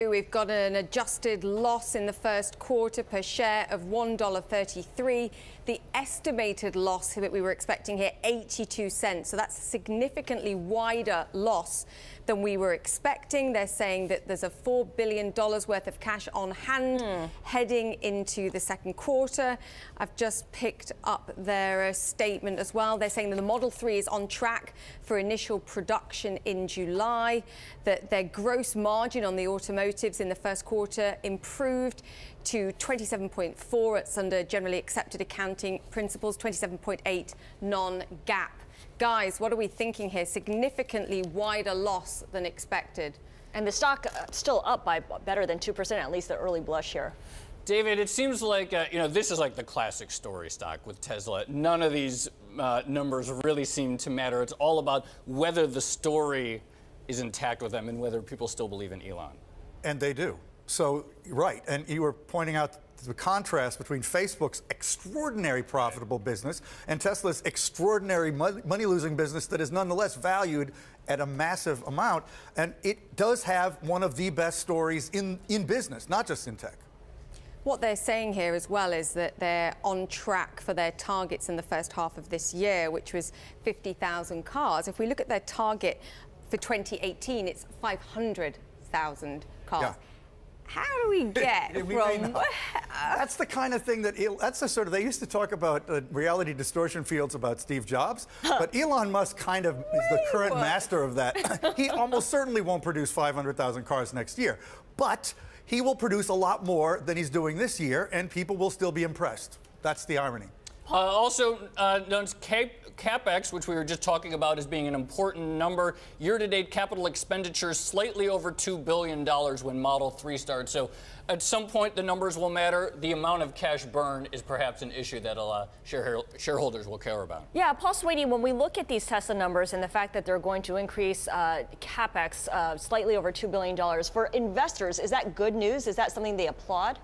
We've got an adjusted loss in the first quarter per share of $1.33. The estimated loss that we were expecting here, 82 cents. So that's a significantly wider loss than we were expecting. They're saying that there's a $4 billion worth of cash on hand heading into the second quarter. I've just picked up their statement as well. They're saying that the Model 3 is on track for initial production in July, that their gross margin on the automotives in the first quarter improved to 27.4. It's under generally accepted accounting principles, 27.8 non-GAAP. Guys, what are we thinking here? Significantly wider loss than expected. And the stock still up by better than 2%, at least the early blush here. David, it seems like, this is like the classic story stock with Tesla. None of these numbers really seem to matter. It's all about whether the story is intact with them and whether people still believe in Elon. And they do. So, right. And you were pointing out the contrast between Facebook's extraordinary profitable business and Tesla's extraordinary money-losing business that is nonetheless valued at a massive amount. And it does have one of the best stories in business, not just in tech. What they're saying here as well is that they're on track for their targets in the first half of this year, which was 50,000 cars. If we look at their target for 2018, it's 500,000 cars. Yeah. How do we get from... That's the kind of thing that... That's the sort of... They used to talk about reality distortion fields about Steve Jobs, but Elon Musk kind of is the current master of that. He almost certainly won't produce 500,000 cars next year, but he will produce a lot more than he's doing this year, and people will still be impressed. That's the irony. Also, CapEx, which we were just talking about as being an important number. Year-to-date capital expenditures slightly over $2 billion when Model 3 starts. So at some point, the numbers will matter. The amount of cash burn is perhaps an issue that shareholders will care about. Yeah, Paul Sweeney, when we look at these Tesla numbers and the fact that they're going to increase CapEx slightly over $2 billion, for investors, is that good news? Is that something they applaud?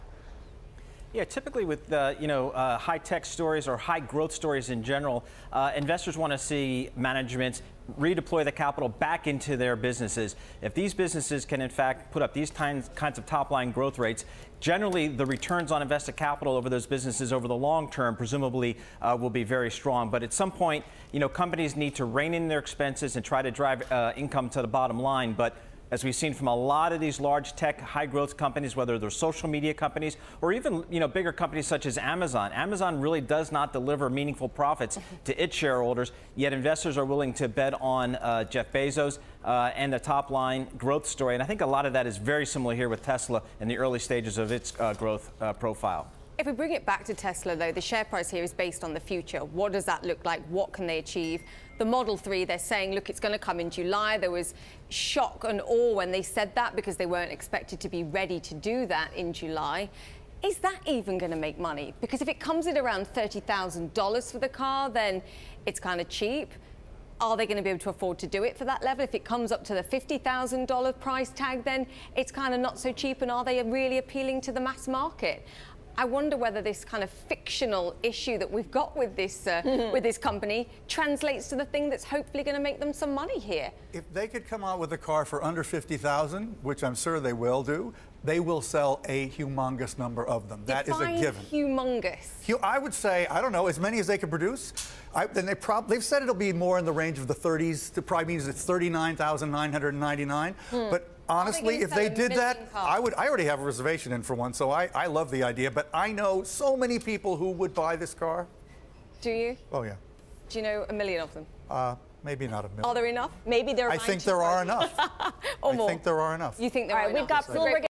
Yeah, typically with high-tech stories or high-growth stories in general, investors want to see management redeploy the capital back into their businesses. If these businesses can, in fact, put up these kinds of top-line growth rates, generally the returns on invested capital over those businesses over the long term presumably will be very strong. But at some point, companies need to rein in their expenses and try to drive income to the bottom line. But as we've seen from a lot of these large tech, high-growth companies, whether they're social media companies or even bigger companies such as Amazon. Amazon really does not deliver meaningful profits to its shareholders, yet investors are willing to bet on Jeff Bezos and the top-line growth story. And I think a lot of that is very similar here with Tesla in the early stages of its growth profile. If we bring it back to Tesla, though, the share price here is based on the future. What does that look like? What can they achieve? The Model 3, they're saying, look, it's going to come in July. There was shock and awe when they said that because they weren't expected to be ready to do that in July. Is that even going to make money? Because if it comes in around $30,000 for the car, then it's kind of cheap. Are they going to be able to afford to do it for that level? If it comes up to the $50,000 price tag, then it's kind of not so cheap. And are they really appealing to the mass market? I wonder whether this kind of fictional issue that we've got with this company translates to the thing that's hopefully going to make them some money here. If they could come out with a car for under $50,000, which I'm sure they will do, they will sell a humongous number of them. That is a given. Humongous. I would say, I don't know, as many as they can produce. Then they've said it'll be more in the range of the 30s. It probably means it's 39,999. But honestly, if they did that, I already have a reservation in for one, so I love the idea. But I know so many people who would buy this car. Do you? Oh, yeah. Do you know a million of them? Maybe not a million. Are there enough? Maybe there are. I think there are enough. I think there are enough. You think there are enough? We've got Bloomberg.